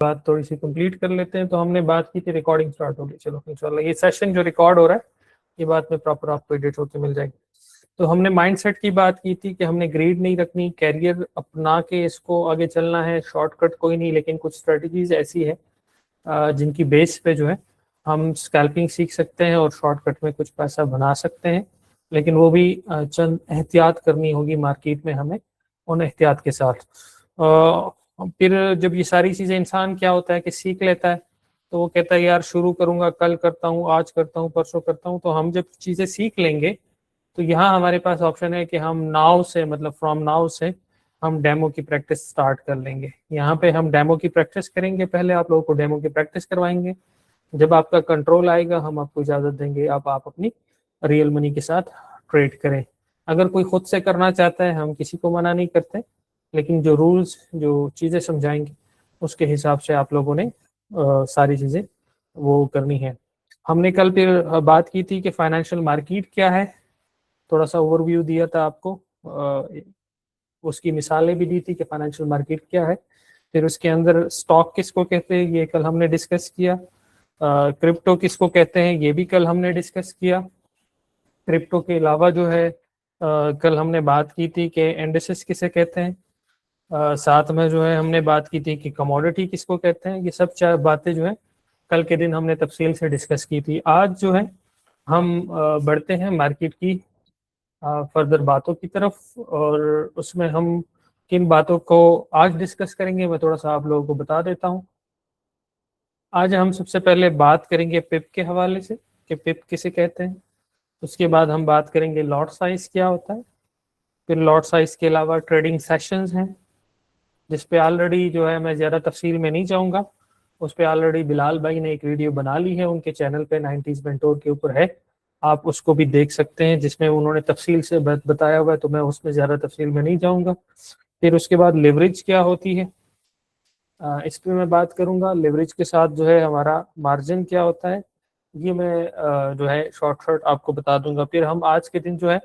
बात थोड़ी सी कंप्लीट कर लेते हैं। तो हमने बात की थी, रिकॉर्डिंग स्टार्ट होगी। चलो इंशाल्लाह ये सेशन जो रिकॉर्ड हो रहा है ये बात में प्रॉपर आपको एडिट होकर मिल जाएगी। तो हमने माइंडसेट की बात की थी कि हमने ग्रीड नहीं रखनी, कैरियर अपना के इसको आगे चलना है। शॉर्टकट कोई नहीं, लेकिन कुछ स्ट्रेटजीज ऐसी है जिनकी बेस पे जो है हम स्कैल्पिंग सीख सकते हैं और शॉर्टकट में कुछ पैसा बना सकते हैं। लेकिन वो भी चंद एहतियात करनी होगी मार्केट में हमें, उन एहतियात के साथ। फिर जब ये सारी चीज़ें इंसान क्या होता है कि सीख लेता है, तो वो कहता है यार शुरू करूंगा, कल करता हूँ, आज करता हूँ, परसों करता हूँ। तो हम जब चीज़ें सीख लेंगे तो यहाँ हमारे पास ऑप्शन है कि हम नाउ से, मतलब फ्रॉम नाउ से हम डेमो की प्रैक्टिस स्टार्ट कर लेंगे। यहाँ पे हम डेमो की प्रैक्टिस करेंगे, पहले आप लोगों को डेमो की प्रैक्टिस करवाएंगे। जब आपका कंट्रोल आएगा हम आपको इजाज़त देंगे आप अपनी रियल मनी के साथ ट्रेड करें। अगर कोई खुद से करना चाहता है, हम किसी को मना नहीं करते, लेकिन जो रूल्स, जो चीज़ें समझाएंगे उसके हिसाब से आप लोगों ने सारी चीज़ें वो करनी है। हमने कल फिर बात की थी कि फाइनेंशियल मार्केट क्या है, थोड़ा सा ओवरव्यू दिया था आपको, उसकी मिसालें भी दी थी कि फाइनेंशियल मार्केट क्या है। फिर उसके अंदर स्टॉक किसको कहते हैं ये कल हमने डिस्कस किया। क्रिप्टो किसको कहते हैं ये भी कल हमने डिस्कस किया। क्रिप्टो के अलावा जो है कल हमने बात की थी कि इंडिसेस किसे कहते हैं। साथ में जो है हमने बात की थी कि कमोडिटी किसको कहते हैं। ये सब चार बातें जो है कल के दिन हमने तफसील से डिस्कस की थी। आज जो है हम बढ़ते हैं मार्केट की फर्दर बातों की तरफ, और उसमें हम किन बातों को आज डिस्कस करेंगे मैं थोड़ा सा आप लोगों को बता देता हूँ। आज हम सबसे पहले बात करेंगे पिप के हवाले से कि पिप किसे कहते हैं। उसके बाद हम बात करेंगे लॉट साइज क्या होता है। फिर लॉट साइज के अलावा ट्रेडिंग सेशंस हैं, जिस पे ऑलरेडी जो है मैं ज़्यादा तफसील में नहीं जाऊँगा। उस पर ऑलरेडी बिलाल भाई ने एक वीडियो बना ली है, उनके चैनल पे 90s मेंटोर के ऊपर है, आप उसको भी देख सकते हैं, जिसमें उन्होंने तफसील से बताया हुआ है। तो मैं उसमें ज़्यादा तफसील में नहीं जाऊँगा। फिर उसके बाद लेवरेज क्या होती है, इस पर मैं बात करूँगा। लेवरेज के साथ जो है हमारा मार्जिन क्या होता है, ये मैं जो है शॉर्ट शॉर्ट आपको बता दूंगा। फिर हम आज के दिन जो है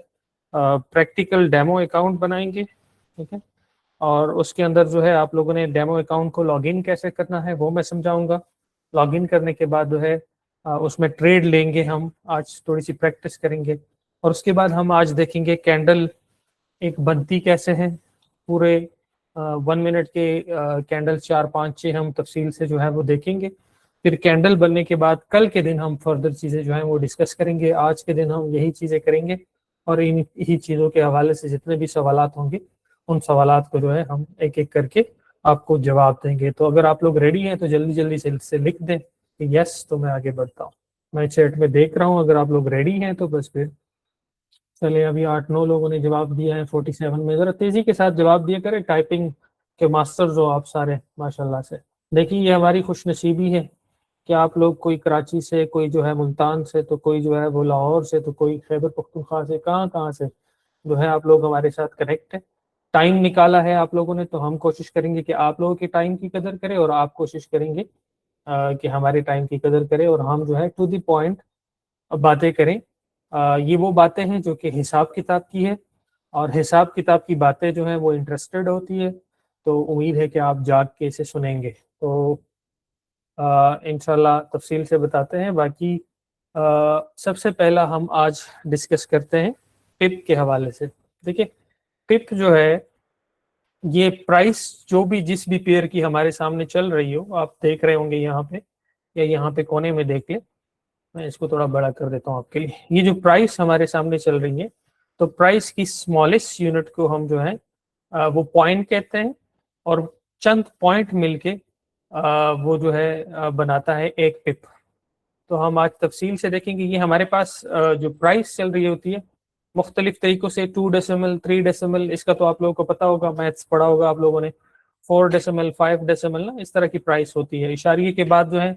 प्रैक्टिकल डेमो अकाउंट बनाएंगे, ठीक है। और उसके अंदर जो है आप लोगों ने डेमो अकाउंट को लॉगिन कैसे करना है वो मैं समझाऊंगा। लॉगिन करने के बाद जो है उसमें ट्रेड लेंगे, हम आज थोड़ी सी प्रैक्टिस करेंगे। और उसके बाद हम आज देखेंगे कैंडल एक बनती कैसे है, पूरे 1 मिनट के कैंडल 4 5 6 हम तफसील से जो है वो देखेंगे। फिर कैंडल बनने के बाद कल के दिन हम फर्दर चीज़ें जो है वो डिस्कस करेंगे। आज के दिन हम यही चीज़ें करेंगे, और इन ही चीज़ों के हवाले से जितने भी सवालात होंगे उन सवालात को जो है हम एक एक करके आपको जवाब देंगे। तो अगर आप लोग रेडी हैं तो जल्दी जल्दी से लिख दें कि यस, तो मैं आगे बढ़ता हूँ। मैं चैट में देख रहा हूँ, अगर आप लोग रेडी हैं तो बस फिर चले। अभी 8 9 लोगों ने जवाब दिया है 47 में। ज़रा तेज़ी के साथ जवाब दिया करें, टाइपिंग के मास्टर जो आप सारे माशाल्लाह से। देखिए ये हमारी खुशनसीबी है कि आप लोग, कोई कराची से, कोई जो है मुल्तान से, तो कोई जो है वो लाहौर से, तो कोई खैबर पख्तूनख्वा से, कहाँ कहाँ से जो है आप लोग हमारे साथ कनेक्ट है। टाइम निकाला है आप लोगों ने, तो हम कोशिश करेंगे कि आप लोगों के टाइम की कदर करें, और आप कोशिश करेंगे कि हमारे टाइम की कदर करें, और हम जो है टू द पॉइंट बातें करें। ये वो बातें हैं जो कि हिसाब किताब की है, और हिसाब किताब की बातें जो है वो इंटरेस्टेड होती है। तो उम्मीद है कि आप जाग के इसे सुनेंगे। तो इंशाल्लाह तफसील से बताते हैं। बाकी सबसे पहला हम आज डिस्कस करते हैं पिप के हवाले से। देखिए पिप जो है, ये प्राइस जो भी जिस भी पेयर की हमारे सामने चल रही हो, आप देख रहे होंगे यहाँ पे, या यहाँ पे कोने में देख ले, मैं इसको थोड़ा बड़ा कर देता हूँ आपके लिए। ये जो प्राइस हमारे सामने चल रही है, तो प्राइस की स्मॉलेस्ट यूनिट को हम जो है वो पॉइंट कहते हैं, और चंद पॉइंट मिलके वो जो है बनाता है एक पिप। तो हम आज तफसील से देखेंगे। ये हमारे पास जो प्राइस चल रही होती है मुख्तलिफ तरीकों से, 2 डेसिमल, 3 डेसिमल, इसका तो आप लोगों को पता होगा, मैथ्स पढ़ा होगा आप लोगों ने। 4 डेसिमल, 5 डेसिमल ना, इस तरह की प्राइस होती है। इशारिये के बाद जो है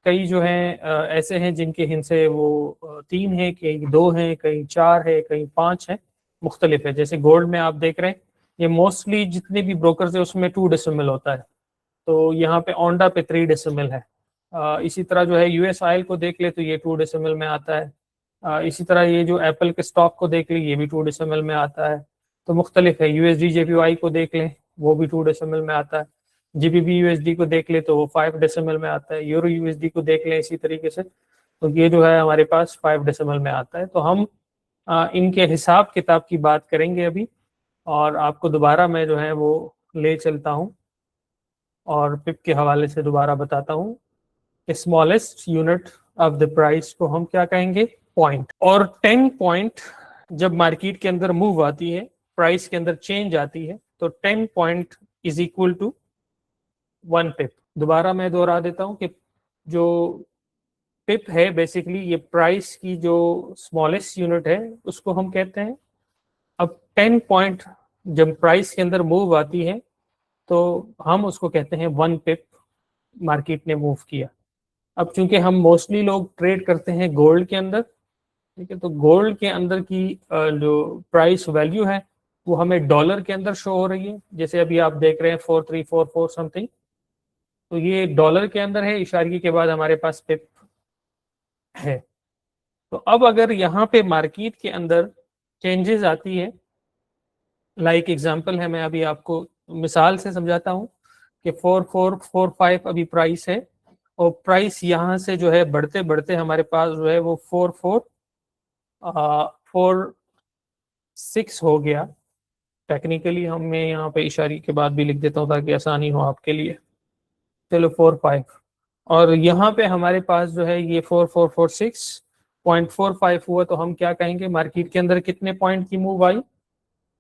कई जो हैं ऐसे हैं जिनके हिस्से वो 3 है, कई 2 हैं, कई 4 है, कई 5 है, मुख्तलिफ है। जैसे गोल्ड में आप देख रहे हैं, ये मोस्टली जितने भी ब्रोकर्स है उसमें 2 डेसिमल होता है, तो यहाँ पे ओंडा पे 3 डेसिमल है। इसी तरह जो है यूएस ऑयल को देख ले तो ये 2 डेसिमल में आता है। इसी तरह ये जो एप्पल के स्टॉक को देख ले, ये भी 2 डेसिमल में आता है। तो मुख्तलिफ है। यूएसडी जेपीवाई को देख लें, वो भी 2 डेसिमल में आता है। GBP USD को देख ले तो वो 5 डेसिमल में आता है, यूरो USD को देख लें इसी तरीके से, तो ये जो है हमारे पास 5 डेसिमल में आता है। तो हम इनके हिसाब किताब की बात करेंगे अभी, और आपको दोबारा मैं जो है वो ले चलता हूँ और पिप के हवाले से दोबारा बताता हूँ। Smallest unit of the price को हम क्या कहेंगे? पॉइंट। और 10 पॉइंट जब मार्केट के अंदर मूव आती है, प्राइस के अंदर चेंज आती है, तो 10 पॉइंट इज इक्वल टू 1 पिप। दोबारा मैं दोहरा देता हूँ कि जो पिप है बेसिकली ये प्राइस की जो स्मॉलेस्ट यूनिट है उसको हम कहते हैं। अब 10 पॉइंट जब प्राइस के अंदर मूव आती है तो हम उसको कहते हैं 1 पिप मार्केट ने मूव किया। अब चूंकि हम मोस्टली लोग ट्रेड करते हैं गोल्ड के अंदर, ठीक है, तो गोल्ड के अंदर की जो प्राइस वैल्यू है वो हमें डॉलर के अंदर शो हो रही है। जैसे अभी आप देख रहे हैं 4344 समथिंग, तो ये डॉलर के अंदर है, इशारे के बाद हमारे पास पिप है। तो अब अगर यहाँ पे मार्केट के अंदर चेंजेस आती है, लाइक एग्जांपल है, मैं अभी आपको मिसाल से समझाता हूँ कि 4445 अभी प्राइस है, और प्राइस यहाँ से जो है बढ़ते बढ़ते हमारे पास जो है वो 4446 हो गया। टेक्निकली हम मैं यहाँ पे इशारे के बाद भी लिख देता हूँ ताकि आसानी हो आपके लिए। चलो 45, और यहाँ पे हमारे पास जो है ये 4446.45 हुआ, तो हम क्या कहेंगे? मार्केट के अंदर कितने पॉइंट की मूव आई?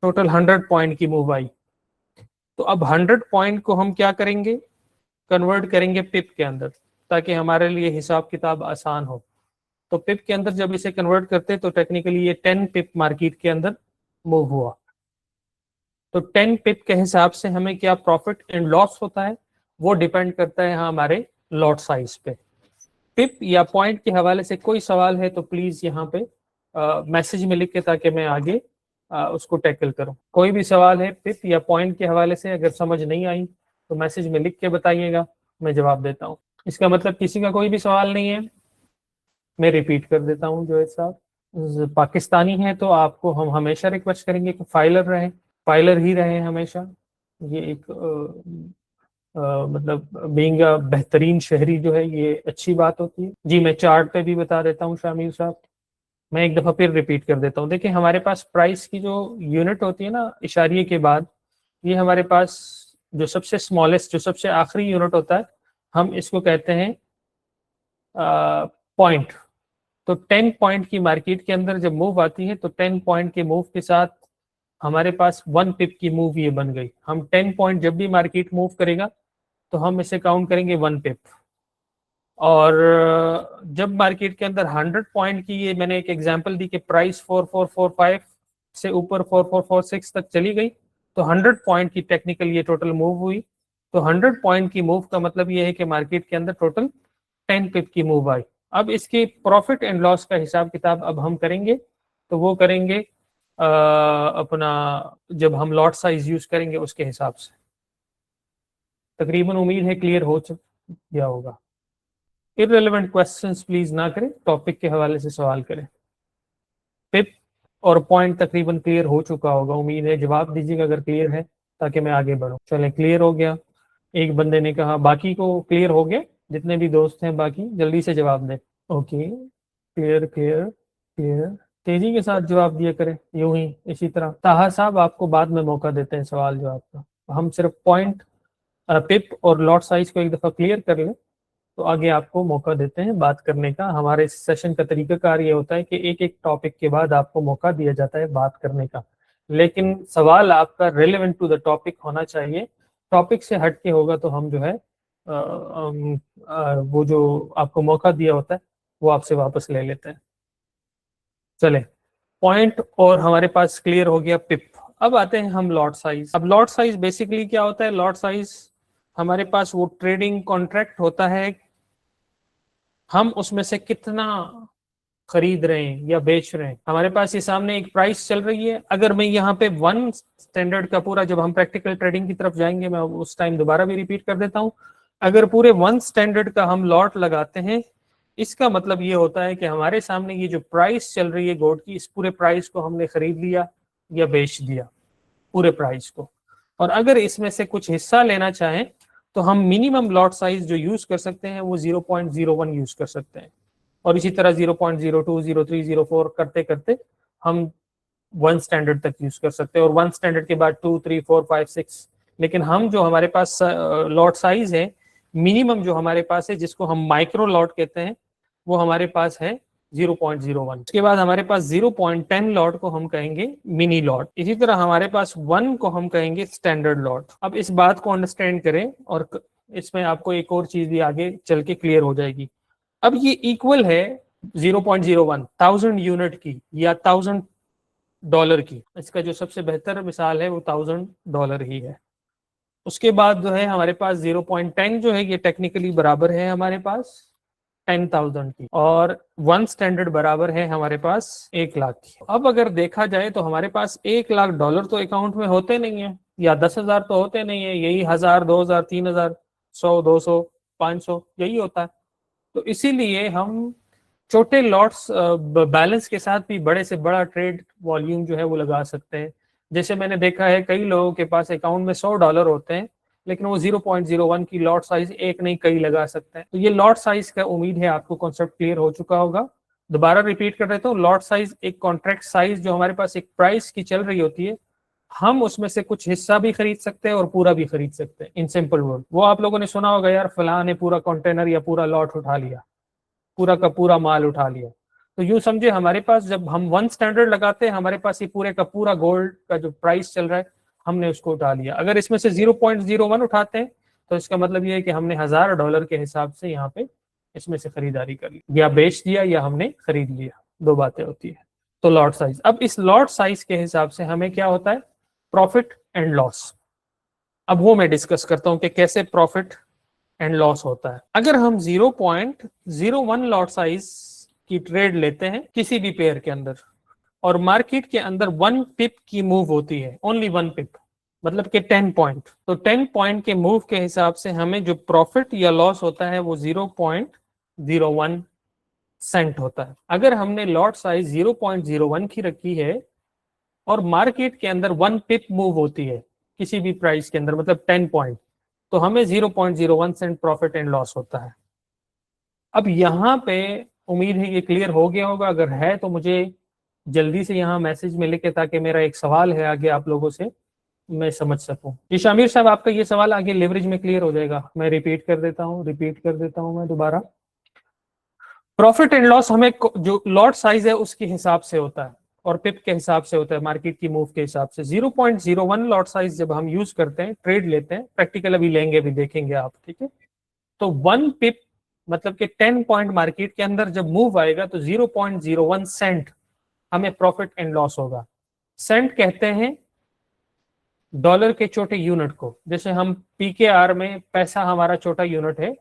टोटल 100 पॉइंट की मूव आई। तो अब 100 पॉइंट को हम क्या करेंगे? कन्वर्ट करेंगे पिप के अंदर, ताकि हमारे लिए हिसाब किताब आसान हो। तो पिप के अंदर जब इसे कन्वर्ट करते तो टेक्निकली ये 10 पिप मार्केट के अंदर मूव हुआ। तो 10 पिप के हिसाब से हमें क्या प्रॉफिट एंड लॉस होता है वो डिपेंड करता है हमारे लॉट साइज पे। पिप या पॉइंट के हवाले से कोई सवाल है तो प्लीज यहाँ पे मैसेज में लिख के, ताकि मैं आगे उसको टैकल करूं। कोई भी सवाल है पिप या पॉइंट के हवाले से अगर समझ नहीं आई तो मैसेज में लिख के बताइएगा, मैं जवाब देता हूँ। इसका मतलब किसी का कोई भी सवाल नहीं है, मैं रिपीट कर देता हूँ। जो साहब पाकिस्तानी है तो आपको हम हमेशा रिक्वेस्ट करेंगे कि फाइलर रहे, फाइलर ही रहे हमेशा। ये एक मतलब बीइंग बेहतरीन शहरी जो है ये अच्छी बात होती है। जी मैं चार्ट पे भी बता देता हूँ शामिल साहब, मैं एक दफ़ा फिर रिपीट कर देता हूँ। देखिए हमारे पास प्राइस की जो यूनिट होती है ना इशारिये के बाद, ये हमारे पास जो सबसे स्मॉलेस्ट, जो सबसे आखिरी यूनिट होता है, हम इसको कहते हैं पॉइंट। तो 10 पॉइंट की मार्केट के अंदर जब मूव आती है तो 10 पॉइंट के मूव के साथ हमारे पास 1 पिप की मूव ये बन गई। हम 10 पॉइंट जब भी मार्केट मूव करेगा तो हम इसे काउंट करेंगे 1 पिप। और जब मार्केट के अंदर 100 पॉइंट की, ये मैंने एक एग्जांपल दी कि प्राइस 4445 से ऊपर 4446 तक चली गई, तो 100 पॉइंट की टेक्निकल ये टोटल मूव हुई। तो 100 पॉइंट की मूव का मतलब ये है कि मार्केट के अंदर टोटल 10 पिप की मूव आई। अब इसके प्रॉफिट एंड लॉस का हिसाब किताब अब हम करेंगे, तो वो करेंगे अपना जब हम लॉट साइज यूज करेंगे उसके हिसाब से। तकरीबन उम्मीद है क्लियर हो गया होगा। इररिलेवेंट क्वेश्चंस प्लीज ना करें, टॉपिक के हवाले से सवाल करें। पिप और पॉइंट तकरीबन क्लियर हो चुका होगा, उम्मीद है। जवाब दीजिएगा अगर क्लियर है ताकि मैं आगे बढ़ूं। चलें क्लियर हो गया, एक बंदे ने कहा, बाकी को क्लियर हो गया? जितने भी दोस्त हैं बाकी जल्दी से जवाब दें। ओके क्लियर क्लियर क्लियर, तेजी के साथ जवाब दिया करें, यूं ही इसी तरह। ताहा साहब आपको बाद में मौका देते हैं सवाल जवाब का, हम सिर्फ पॉइंट पिप और लॉट साइज को एक दफा क्लियर कर लें तो आगे आपको मौका देते हैं बात करने का। हमारे इस सेशन का तरीकाकार ये होता है कि एक एक टॉपिक के बाद आपको मौका दिया जाता है बात करने का, लेकिन सवाल आपका रिलेवेंट टू द टॉपिक होना चाहिए। टॉपिक से हट के होगा तो हम जो है वो जो आपको मौका दिया होता है वो आपसे वापस ले लेते हैं। चले पॉइंट और हमारे पास क्लियर हो गया पिप। अब आते हैं हम लॉट साइज। अब लॉट साइज बेसिकली क्या होता है? लॉट साइज हमारे पास वो ट्रेडिंग कॉन्ट्रैक्ट होता है, हम उसमें से कितना खरीद रहे हैं या बेच रहे हैं। हमारे पास ये सामने एक प्राइस चल रही है, अगर मैं यहाँ पे 1 स्टैंडर्ड का पूरा, जब हम प्रैक्टिकल ट्रेडिंग की तरफ जाएंगे मैं उस टाइम दोबारा भी रिपीट कर देता हूँ, अगर पूरे 1 स्टैंडर्ड का हम लॉट लगाते हैं, इसका मतलब ये होता है कि हमारे सामने ये जो प्राइस चल रही है गोल्ड की, इस पूरे प्राइस को हमने खरीद लिया या बेच दिया, पूरे प्राइस को। और अगर इसमें से कुछ हिस्सा लेना चाहें तो हम मिनिमम लॉट साइज जो यूज कर सकते हैं वो 0.01 यूज कर सकते हैं, और इसी तरह 0.02, 03, 04 करते करते हम 1 स्टैंडर्ड तक यूज कर सकते हैं, और 1 स्टैंडर्ड के बाद 2, 3, 4, 5, 6। लेकिन हम जो हमारे पास लॉट साइज है मिनिमम जो हमारे पास है, जिसको हम माइक्रो लॉट कहते हैं, वो हमारे पास है 0.01। उसके बाद हमारे पास 0.10 लॉट को हम कहेंगे मिनी लॉट। इसी तरह हमारे पास 1 को हम कहेंगे स्टैंडर्ड लॉट। अब इस बात को अंडरस्टैंड करें, और इसमें आपको एक और चीज भी आगे चल के क्लियर हो जाएगी। अब ये इक्वल है 0.01 1000 यूनिट की या $1000 की। इसका जो सबसे बेहतर मिसाल है वो $1000 ही है। उसके बाद जो है हमारे पास 0.10 जो है ये टेक्निकली बराबर है हमारे पास 10,000 की, और 1 स्टैंडर्ड बराबर है हमारे पास 1,00,000 की। अब अगर देखा जाए तो हमारे पास $1,00,000 तो अकाउंट में होते नहीं है, या 10,000 तो होते नहीं है, यही 1,000, 2,000, 3,000, 100, 200, 500 यही होता है। तो इसीलिए हम छोटे लॉट्स बैलेंस के साथ भी बड़े से बड़ा ट्रेड वॉल्यूम जो है वो लगा सकते हैं। जैसे मैंने देखा है कई लोगों के पास अकाउंट में $100 होते हैं, लेकिन वो 0.01 की लॉट साइज एक नहीं कई लगा सकते हैं। तो ये लॉट साइज का उम्मीद है आपको कॉन्सेप्ट क्लियर हो चुका होगा। दोबारा रिपीट कर देता हूँ, लॉट साइज एक कॉन्ट्रैक्ट साइज जो हमारे पास एक प्राइस की चल रही होती है, हम उसमें से कुछ हिस्सा भी खरीद सकते हैं और पूरा भी खरीद सकते हैं। इन सिंपल वर्ड, वो आप लोगों ने सुना होगा यार फलां ने पूरा कंटेनर या पूरा लॉट उठा लिया, पूरा का पूरा माल उठा लिया। तो यूं समझे हमारे पास जब हम 1 स्टैंडर्ड लगाते हैं, हमारे पास ये पूरे का पूरा गोल्ड का जो प्राइस चल रहा है हमने उसको उठा लिया। अगर इसमें से 0.01 उठाते हैं तो इसका मतलब ये है कि हमने $1,000 के हिसाब से यहाँ पे इसमें से खरीदारी कर ली, या बेच दिया या हमने खरीद लिया, दो बातें होती है। तो लॉट साइज, अब इस लॉट साइज के हिसाब से हमें क्या होता है, प्रॉफिट एंड लॉस। अब वो मैं डिस्कस करता हूँ कि कैसे प्रॉफिट एंड लॉस होता है। अगर हम 0.01 लॉट साइज की ट्रेड लेते हैं किसी भी पेयर के अंदर, और मार्केट के अंदर 1 पिप की मूव होती है, ओनली 1 पिप, मतलब कि 10 पॉइंट, तो 10 पॉइंट के मूव के हिसाब से हमें जो प्रॉफिट या लॉस होता है वो 0.01 सेंट होता है। अगर हमने लॉट साइज 0.01 की रखी है और मार्केट के अंदर 1 पिप मूव होती है किसी भी प्राइस के अंदर, मतलब 10 पॉइंट, तो हमें 0.01 सेंट प्रॉफिट एंड लॉस होता है। अब यहाँ पे उम्मीद है ये क्लियर हो गया होगा, अगर है तो मुझे जल्दी से यहाँ मैसेज में लिखे, ताकि मेरा एक सवाल है आगे आप लोगों से मैं समझ सकूं। जी शामिर साहब, आपका ये सवाल आगे लेवरेज में क्लियर हो जाएगा। मैं रिपीट कर देता हूँ मैं दोबारा। प्रॉफिट एंड लॉस हमें जो लॉट साइज है उसके हिसाब से होता है और पिप के हिसाब से होता है, मार्केट की मूव के हिसाब से। 0.01 लॉट साइज जब हम यूज करते हैं, ट्रेड लेते हैं, प्रैक्टिकल अभी लेंगे, अभी देखेंगे आप, ठीक है। तो 1 पिप मतलब कि 10 पॉइंट मार्केट के अंदर जब मूव आएगा तो 0.01 सेंट हमें प्रॉफिट एंड लॉस होगा। सेंट कहते हैं डॉलर के छोटे यूनिट को, जैसे हम पीकेआर में पैसा हमारा छोटा यूनिट है,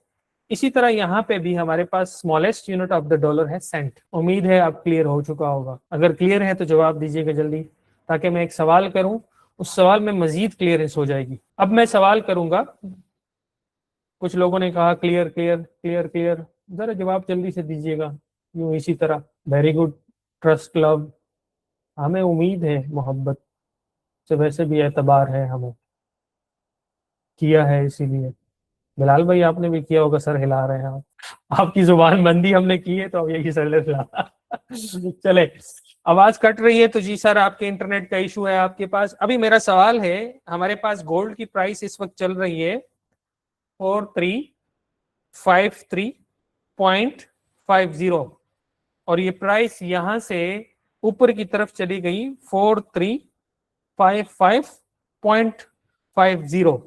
इसी तरह यहाँ पे भी हमारे पास smallest unit of the dollar है सेंट। उम्मीद है आप क्लियर हो चुका होगा। अगर क्लियर है तो जवाब दीजिएगा जल्दी, ताकि मैं एक सवाल करूं, उस सवाल में मजीद क्लियरेंस हो जाएगी। अब मैं सवाल करूंगा, कुछ लोगों ने कहा क्लियर क्लियर क्लियर क्लियर, जरा जवाब जल्दी से दीजिएगा यूं इसी तरह। वेरी गुड, ट्रस्ट, लव, हमें उम्मीद है, मोहब्बत से वैसे भी एतबार है, हमें किया है इसीलिए। बिलाल भाई आपने भी किया होगा, सर हिला रहे हैं आप, आपकी जुबान बंदी हमने की है तो अब यही सर हिला चले, आवाज कट रही है तो जी सर आपके इंटरनेट का इशू है आपके पास। अभी मेरा सवाल है, हमारे पास गोल्ड की प्राइस इस वक्त चल रही है 4353.50, और ये प्राइस यहां से ऊपर की तरफ चली गई 4355.50।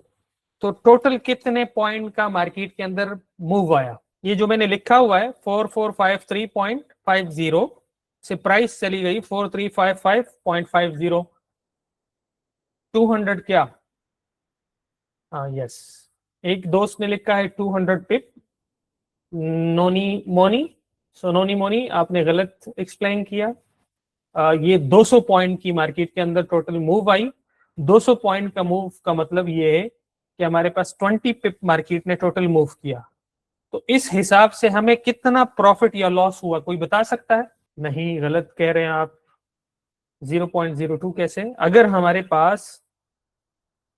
तो टोटल कितने पॉइंट का मार्केट के अंदर मूव आया? ये जो मैंने लिखा हुआ है 4453.50 से प्राइस चली गई 4355.50, 200 क्या? हाँ यस, एक दोस्त ने लिखा है 200 पिप, नोनी मोनी, सोनोनी मोनी आपने गलत एक्सप्लेन किया। ये 200 पॉइंट की मार्केट के अंदर टोटल मूव आई। 200 पॉइंट का मूव का मतलब ये है कि हमारे पास 20 पिप मार्केट ने टोटल मूव किया। तो इस हिसाब से हमें कितना प्रॉफिट या लॉस हुआ, कोई बता सकता है? नहीं, गलत कह रहे हैं आप। 0.02 कैसे? अगर हमारे पास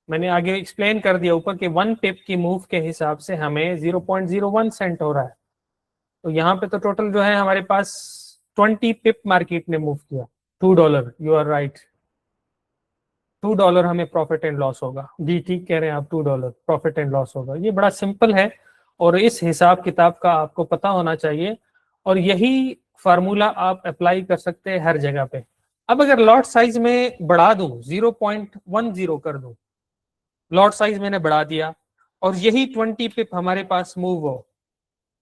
मैंने आगे एक्सप्लेन कर दिया ऊपर कि 1 पिप की मूव के हिसाब से हमें 0.01 सेंट हो रहा है। तो यहाँ पे तो टोटल जो है हमारे पास 20 पिप मार्केट ने मूव किया, $2। यू आर राइट, $2 हमें प्रॉफिट एंड लॉस होगा। जी ठीक कह रहे हैं आप, $2 प्रॉफिट एंड लॉस होगा। ये बड़ा सिंपल है और इस हिसाब किताब का आपको पता होना चाहिए, और यही फार्मूला आप अप्लाई कर सकते हैं हर जगह पे। अब अगर लॉट साइज में बढ़ा दूं, 0.10 कर दूं, लॉट साइज मैंने बढ़ा दिया और यही 20 पिप हमारे पास मूव हो,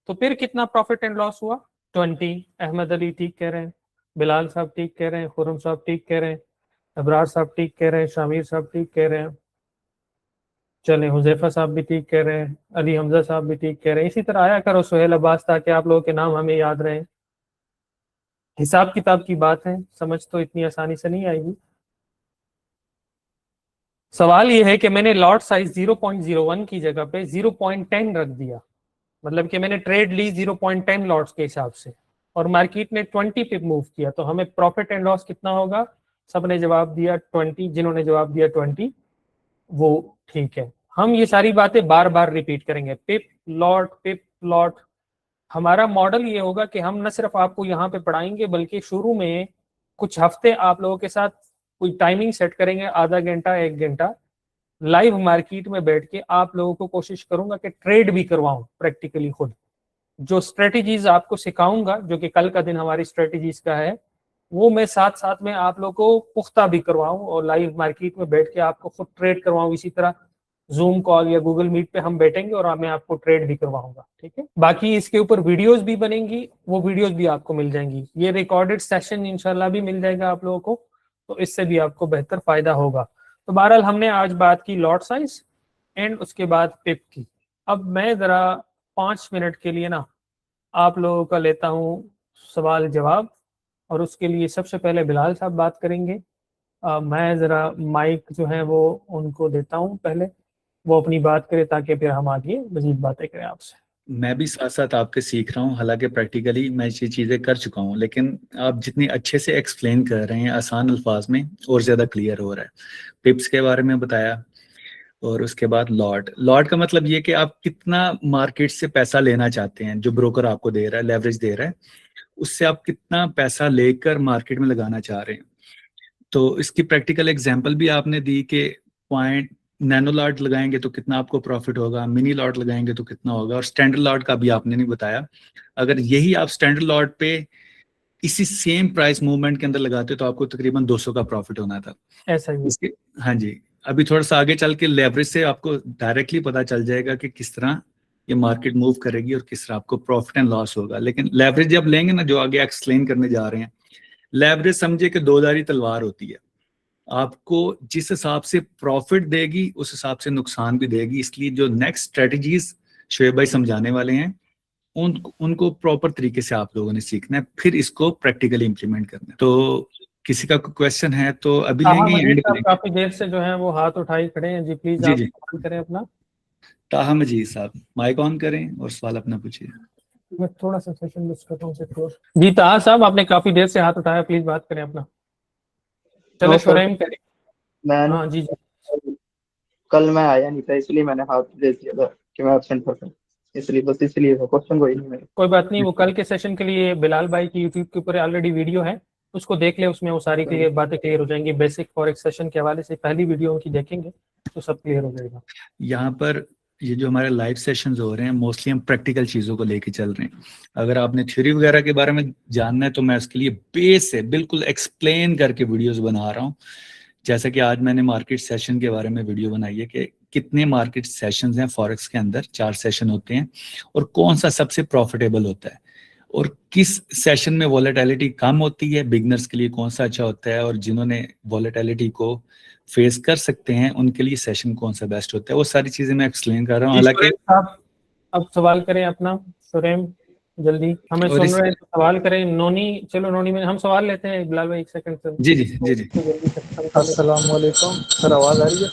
तो फिर कितना प्रॉफिट एंड लॉस हुआ? 20। अहमद अली ठीक कह रहे हैं, बिलाल साहब ठीक कह रहे हैं, खुरम साहब ठीक कह रहे हैं, अबरार साहब ठीक कह रहे हैं, शामिर साहब ठीक कह रहे हैं, चले हुजैफा साहब भी ठीक कह रहे हैं, अली हमजा साहब भी ठीक कह रहे हैं। इसी तरह आया करो सुहेल अब्बास, ताकि आप लोगों के नाम हमें याद रहे। हिसाब किताब की बात है, समझ तो इतनी आसानी से नहीं आएगी। सवाल ये है कि मैंने लॉट साइज 0.01 की जगह पे 0.10 रख दिया, मतलब कि मैंने ट्रेड ली 0.10 लॉट्स के हिसाब से, और मार्केट ने 20 पे मूव किया, तो हमें प्रॉफिट एंड लॉस कितना होगा? सबने जवाब दिया 20, जिन्होंने जवाब दिया 20 वो ठीक है। हम ये सारी बातें बार बार रिपीट करेंगे, पिप लॉट। हमारा मॉडल ये होगा कि हम न सिर्फ आपको यहाँ पे पढ़ाएंगे, बल्कि शुरू में कुछ हफ्ते आप लोगों के साथ कोई टाइमिंग सेट करेंगे, आधा घंटा 1 घंटा लाइव मार्केट में बैठ के आप लोगों को कोशिश करूंगा कि ट्रेड भी करवाऊं प्रैक्टिकली खुद। जो स्ट्रेटेजीज आपको सिखाऊंगा, जो कि कल का दिन हमारी स्ट्रेटेजीज का है, वो मैं साथ साथ में आप लोगों को पुख्ता भी करवाऊं और लाइव मार्केट में बैठ के आपको खुद ट्रेड करवाऊं। इसी तरह जूम कॉल या गूगल मीट पे हम बैठेंगे और मैं आपको ट्रेड भी करवाऊंगा, ठीक है। बाकी इसके ऊपर वीडियोस भी बनेंगी, वो वीडियोस भी आपको मिल जाएंगी। ये रिकॉर्डेड सेशन इंशाल्लाह भी मिल जाएगा आप लोगों को, तो इससे भी आपको बेहतर फायदा होगा। तो बहरहाल हमने आज बात की लॉट साइज एंड उसके बाद पिप की। अब मैं जरा 5 मिनट के लिए ना आप लोगों का लेता हूँ सवाल जवाब, और उसके लिए सबसे पहले बिलाल साहब बात करेंगे। मैं ज़रा माइक जो है वो उनको देता हूँ, पहले वो अपनी बात करें ताकि फिर हम आगे मजीद बातें करें आपसे। मैं भी साथ साथ आपके सीख रहा हूँ, हालांकि प्रैक्टिकली मैं ये चीज़ें कर चुका हूँ, लेकिन आप जितनी अच्छे से एक्सप्लेन कर रहे हैं आसान अल्फाज में और ज़्यादा क्लियर हो रहा है। पिप्स के बारे में बताया, और उसके बाद लॉट का मतलब ये कि आप कितना मार्केट से पैसा लेना चाहते हैं, जो ब्रोकर आपको दे रहा है, लेवरेज दे रहा है, उससे आप कितना पैसा लेकर मार्केट में लगाना चाह रहे हैं। तो इसकी प्रैक्टिकल एग्जांपल भी आपने दी कि पॉइंट नैनो लॉट लगाएंगे तो कितना आपको प्रॉफिट होगा, मिनी लॉट लगाएंगे तो कितना होगा, और स्टैंडर्ड लॉट का भी आपने नहीं बताया। अगर यही आप स्टैंडर्ड लॉट पे इसी सेम प्राइस मूवमेंट के अंदर लगाते तो आपको तकरीबन 200 का प्रॉफिट होना था। ऐसा ही इसके हाँ जी, अभी थोड़ा सा आगे चल के लेवरेज से आपको डायरेक्टली पता चल जाएगा कि किस तरह ये मार्केट मूव करेगी और किस तरह आपको प्रॉफिट एंड लॉस होगा। लेकिन लेवरेज जब लेंगे ना, जो आगे एक्सप्लेन करने जा रहे हैं, लेवरेज समझे कि दो-धारी तलवार होती है। आपको जिस हिसाब से प्रॉफिट देगी उस हिसाब से नुकसान भी देगी। इसलिए जो नेक्स्ट स्ट्रेटजीज शोएब भाई समझाने वाले हैं उनको प्रॉपर तरीके से आप लोगों ने सीखना है, फिर इसको प्रैक्टिकली इंप्लीमेंट करना है। तो किसी का क्वेश्चन है तो अभी लेंगे या एंड करेंगे? काफी देर से जो है वो हाथ उठाए खड़े हैं जी, प्लीज जी आप जी, सवाल करें अपना। ताहा मजीद साहब माइक ऑन करें और सवाल अपना पूछिए। मैं थोड़ा सा सेशन मिस कर रहा हूँ जी। ताहा साहब आपने काफी देर से हाथ उठाया, प्लीज बात करें अपना। चले शुरैम करें। मैं हाँ जी जी। कल मैं आया नहीं था, इसलिए मैंने हाथ दे दिया था कि मैं एब्सेंट था, इसलिए बस इसलिए क्वेश्चन कोई नहीं मेरे। कोई बात नहीं, वो कल के सेशन के लिए बिलाल भाई की यूट्यूब के ऊपर ऑलरेडी वीडियो है, उसको देख ले, उसमें वो सारी क्लियर बातें क्लियर हो जाएंगी। बेसिक फॉरेक्स सेशन के हवाले से पहली वीडियो उनकी देखेंगे तो सब क्लियर हो जाएगा। यहाँ पर ये जो हमारे लाइव सेशंस हो रहे हैं, मोस्टली हम प्रैक्टिकल चीज़ों को लेके चल रहे हैं। अगर आपने थ्योरी वगैरह के बारे में जानना है तो मैं उसके लिए बेस से बिल्कुल एक्सप्लेन करके वीडियोस बना रहा हूँ। जैसा कि आज मैंने मार्केट सेशन के बारे में वीडियो बनाई है कि कितने मार्केट सेशंस हैं फॉरेक्स के अंदर, 4 सेशन होते हैं, और कौन सा सबसे प्रॉफिटेबल होता है, और किस सेशन में वॉलेटिलिटी कम होती है, बिगनर्स के लिए कौन सा अच्छा होता है, और जिन्होंने वॉलेटिलिटी को फेस कर सकते हैं उनके लिए सेशन कौन सा बेस्ट होता है। वो सारी चीजें मैं एक्सप्लेन कर रहा हूँ। हालांकि आप अब सवाल करें अपना, सुरेम जल्दी हमें सुन रहे हैं तो सवाल करें। नोनी, चलो नोनी में हम सवाल लेते हैं, बिलाल भाई 1 सेकंड से। जी जी जी जी अस्सलाम वालेकुम सर, आवाज़ आ रही है?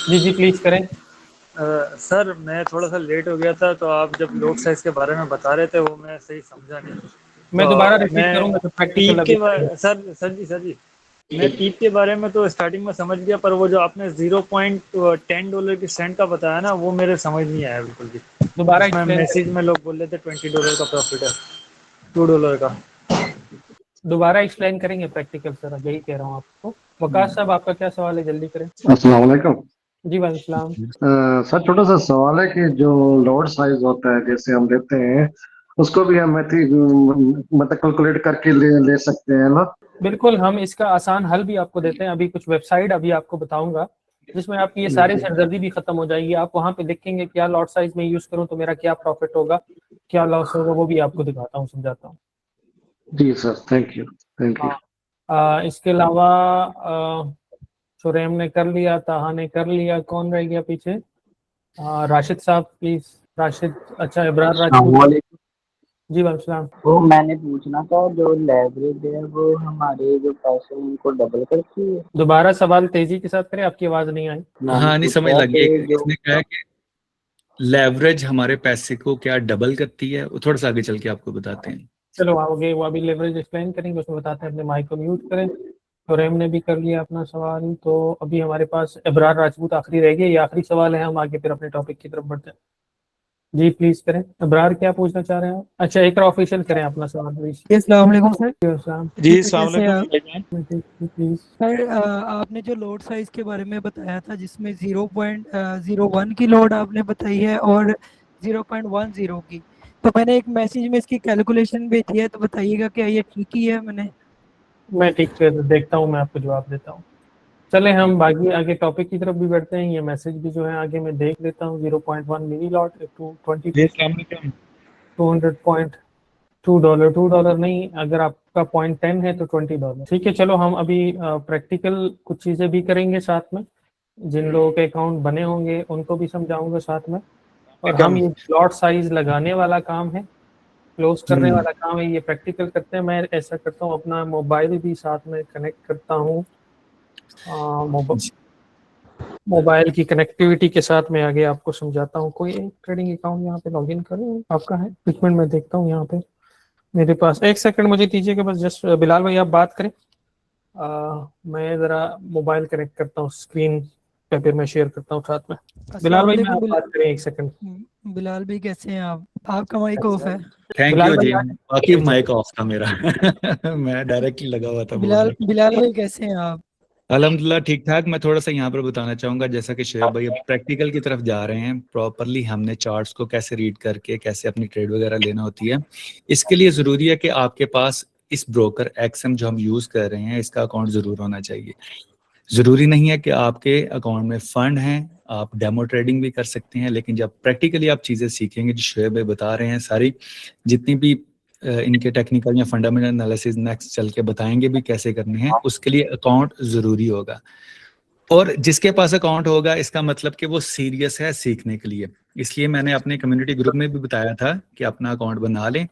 जी जी प्लीज करें। सर मैं थोड़ा सा लेट हो गया था, तो आप जब लोड साइज के बारे में बता रहे थे वो मैं सही समझा नहीं। मैं तो दोबारा रिपीट मैं करूंगा तो पीक प्रैक्टिकल के बारे सर जी मैं पीप के बारे में तो स्टार्टिंग में समझ गया, पर वो जो आपने $0.10 की सेंट का बताया ना, वो मेरे समझ नहीं आया बिल्कुल भी। दोबारा उसमें एक्सप्लेन मैसेज में लोग बोल रहे थे $20 का प्रॉफिट है, $2 का। दोबारा एक्सप्लेन करेंगे प्रैक्टिकल सर, यही कह रहा हूँ आपको। वकास साहब आपका क्या सवाल है, जल्दी करें। अस्सलाम वालेकुम। जी वालेकुम। सर छोटा सा सवाल है कि जो लोड साइज होता है जैसे हम लेते हैं उसको भी हम मतलब कैलकुलेट करके ले सकते हैं ना। बिल्कुल, हम इसका आसान हल भी आपको देते हैं। अभी कुछ वेबसाइट अभी आपको बताऊंगा जिसमें आपकी ये सारी सरदर्दी भी खत्म हो जाएगी। आप वहां पे लिखेंगे क्या लॉट साइज में यूज करूं तो मेरा क्या प्रॉफिट होगा, क्या लॉस होगा, वो भी आपको दिखाता हूँ, समझाता हूँ। जी sir, thank you thank you. इसके अलावा शुरेम ने कर लिया, ताहा ने कर लिया, कौन रह गया पीछे? राशिद साहब प्लीज। राशिद, अच्छा इब्रार राजपूत। वालेकुम। जी वालेकुम। वो मैंने पूछना था, जो लेवरेज है वो हमारे जो पैसे हैं उनको डबल करती है। दोबारा सवाल तेजी के साथ करें, आपकी आवाज नहीं आई। मैंने हाँ नहीं समझ पूछा लगी। कि जो इसने कहा है कि लेवरेज हमारे पैसे को क्या डबल करती है, वो थोड़ा सा आगे चल के आपको बताते हैं। चलो आगे वो अभी लेवरेज एक्सप्लेन करेंगे, उसमें बताते हैं। अपने माइक को म्यूट करें। शुरेम ने भी कर लिया अपना सवाल, तो अभी हमारे पास इब्रार राजपूत आखिरी रह गया। ये आखिरी सवाल है, हम आगे फिर अपने टॉपिक की तरफ बढ़ते हैं। जी प्लीज करें। इब्रार क्या पूछना चाह रहे हैं आप? अच्छा एक ऑफिशियल करें अपना सवाल प्लीज। अस्सलाम वालेकुम सर। जी कैसे अस्सलाम हैं आप? वालेकुम। प्लीज। सर आपने जो लोड साइज के बारे में बताया था जिसमें 0.01 की लोड आपने बताई है और 0.10 की, तो मैंने एक मैसेज में इसकी कैलकुलेशन भेजी है, तो बताइएगा क्या ये ठीक ही है? मैं ठीक से देखता हूँ, मैं आपको जवाब देता हूँ। चले हम बाकी आगे टॉपिक की तरफ भी बढ़ते हैं। ये मैसेज भी जो है आगे मैं देख लेता हूँ। 0.1 मिनी लॉट टू 20 जी अस्सलाम वालेकुम। $200.2 $2 नहीं, अगर आपका 0.10 है तो $20। ठीक है, चलो हम अभी प्रैक्टिकल कुछ चीजें भी करेंगे साथ में। जिन लोगों के अकाउंट बने होंगे उनको भी समझाऊंगा साथ में। और हम ये लॉट साइज लगाने वाला काम है, क्लोज करने वाला काम है, ये प्रैक्टिकल करते हैं। मैं ऐसा करता हूँ, अपना मोबाइल भी साथ में कनेक्ट करता हूँ। मोबाइल की कनेक्टिविटी के साथ मैं आगे आपको समझाता हूँ। कोई एक ट्रेडिंग अकाउंट यहाँ पे लॉगिन करूँ, आपका है? एक मिनट मैं देखता हूँ यहाँ पे मेरे पास। एक सेकंड मुझे दीजिएगा बस, जस्ट बिलाल भाई आप बात करें। मैं ज़रा मोबाइल कनेक्ट करता हूँ स्क्रीन पे, फिर मैं शेयर करता हूँ साथ में। बिलाल अस्सलाम भाई मैं आप वालेकुम बात करें एक सेकंड। बिलाल भाई, कैसे हैं आप? आपका माइक ऑफ है। थैंक बिलाल यू जी। भाई बाकी माइक ऑफ था मेरा मैं डायरेक्टली लगा हुआ था बोलने। बिलाल भाई कैसे हैं आप? अल्हम्दुलिल्लाह ठीक ठाक। मैं थोड़ा सा यहाँ पर बताना चाहूंगा, जैसा कि शेब भाई अब प्रैक्टिकल की तरफ जा रहे हैं, प्रॉपरली हमने चार्ट्स को कैसे रीड करके कैसे अपनी ट्रेड वगैरह लेना होती है। इसके लिए ज़रूरी है कि आपके पास इस ब्रोकर एक्सएम जो हम यूज़ कर रहे हैं इसका अकाउंट ज़रूर होना चाहिए। ज़रूरी नहीं है कि आपके अकाउंट में फ़ंड हैं, आप डेमो ट्रेडिंग भी कर सकते हैं, लेकिन जब प्रैक्टिकली आप चीज़ें सीखेंगे जो शोएब भाई बता रहे हैं, सारी जितनी भी इनके टेक्निकल या फंडामेंटल एनालिसिस नेक्स्ट चल के बताएंगे भी कैसे करने हैं, उसके लिए अकाउंट ज़रूरी होगा। और जिसके पास अकाउंट होगा इसका मतलब कि वो सीरियस है सीखने के लिए। इसलिए मैंने अपने कम्युनिटी ग्रुप में भी बताया था कि अपना अकाउंट बना लें।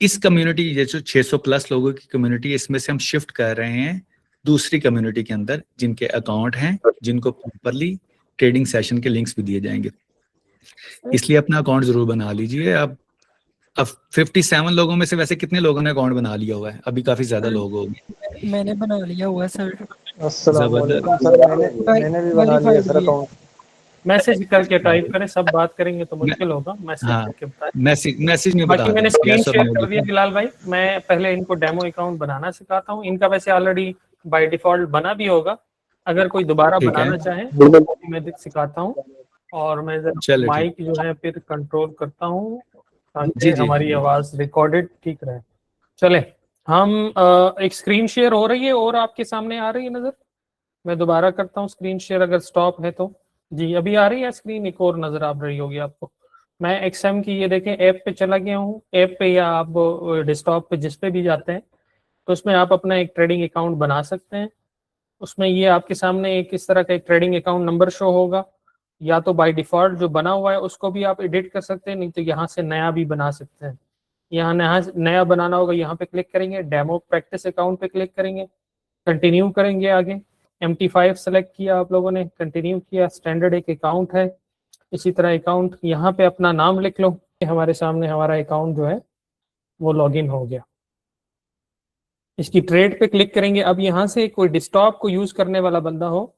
इस कम्युनिटी, ये जो 600 प्लस लोगों की कम्युनिटी, इसमें से हम शिफ्ट कर रहे हैं दूसरी कम्युनिटी के अंदर जिनके अकाउंट हैं, जिनको प्रॉपरली ट्रेडिंग सेशन के लिंक्स भी दिए जाएंगे। इसलिए अपना अकाउंट जरूर बना लीजिए। अब 57 लोगों में से वैसे कितने लोगों ने अकाउंट बना लिया हुआ है? अभी काफी ज्यादा लोग हो गए। मैंने बना लिया हुआ है सर। अस्सलाम जबरदस्त। वालेकुम सर, मैंने भी बना लिया सर अकाउंट। मैसेज करके टाइप करें, सब बात करेंगे तो मुश्किल होगा। मैसेज हाँ, करके बताएं। मैसेज में बाकी बता दें मैंने स्क्रीन यस और शेयर नो कर दिया लिखें। बिलाल भाई। मैं पहले इनको डेमो अकाउंट बनाना सिखाता हूँ। इनका वैसे ऑलरेडी बाय डिफॉल्ट बना भी होगा, अगर कोई दोबारा ठीक है, बनाना चाहे तो मैं सिखाता हूँ। और मैं जरा चलो ठीक। माइक जो है फिर कंट्रोल करता हूँ ताकि जी जी हमारी आवाज रिकॉर्डेड ठीक रहे। चले हम एक स्क्रीन शेयर हो रही है और आपके सामने आ रही है नजर। मैं दोबारा करता हूँ स्क्रीन शेयर, अगर स्टॉप है तो। जी अभी आ रही है स्क्रीन, एक और नजर आ रही होगी आपको। मैं एक्सएम की ये देखें ऐप पे चला गया हूँ। ऐप पे या आप डेस्कटॉप पे जिस पे भी जाते हैं तो उसमें आप अपना एक ट्रेडिंग अकाउंट बना सकते हैं। उसमें ये आपके सामने एक इस तरह का एक ट्रेडिंग अकाउंट नंबर शो होगा। या तो बाय डिफॉल्ट जो बना हुआ है उसको भी आप एडिट कर सकते हैं, नहीं तो यहाँ से नया भी बना सकते हैं। यहाँ नया बनाना होगा, यहाँ पे क्लिक करेंगे, डेमो प्रैक्टिस अकाउंट पे क्लिक करेंगे, कंटिन्यू करेंगे आगे। MT5 सेलेक्ट किया आप लोगों ने, कंटिन्यू किया, स्टैंडर्ड एक अकाउंट है। इसी तरह अकाउंट यहाँ पे अपना नाम लिख लो। हमारे सामने हमारा अकाउंट जो है वो लॉगिन हो गया। इसकी ट्रेड पे क्लिक करेंगे। अब यहाँ से कोई डेस्कटॉप को यूज करने वाला बंदा हो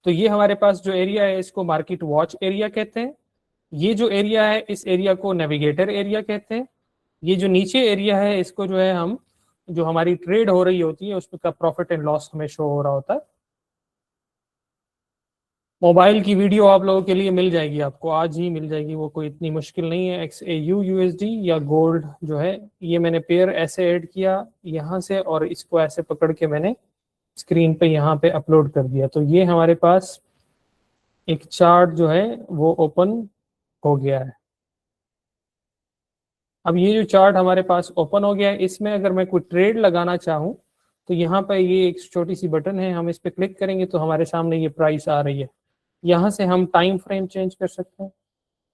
तो ये हमारे पास जो एरिया है इसको मार्केट वॉच एरिया कहते हैं। ये जो एरिया है इस एरिया को नेविगेटर एरिया कहते हैं। ये जो नीचे एरिया है इसको जो है हम जो हमारी ट्रेड हो रही होती है उसका प्रॉफिट एंड लॉस हमें शो हो रहा होता है। मोबाइल की वीडियो आप लोगों के लिए मिल जाएगी, आपको आज ही मिल जाएगी, वो कोई इतनी मुश्किल नहीं है। XAU USD या गोल्ड जो है ये मैंने पेयर ऐसे ऐड किया यहाँ से और इसको ऐसे पकड़ के मैंने स्क्रीन पे यहाँ पे अपलोड कर दिया। तो ये हमारे पास एक चार्ट जो है वो ओपन हो गया है। अब ये जो चार्ट हमारे पास ओपन हो गया है इसमें अगर मैं कोई ट्रेड लगाना चाहूँ तो यहाँ पे ये एक छोटी सी बटन है, हम इस पर क्लिक करेंगे तो हमारे सामने ये प्राइस आ रही है। यहाँ से हम टाइम फ्रेम चेंज कर सकते हैं।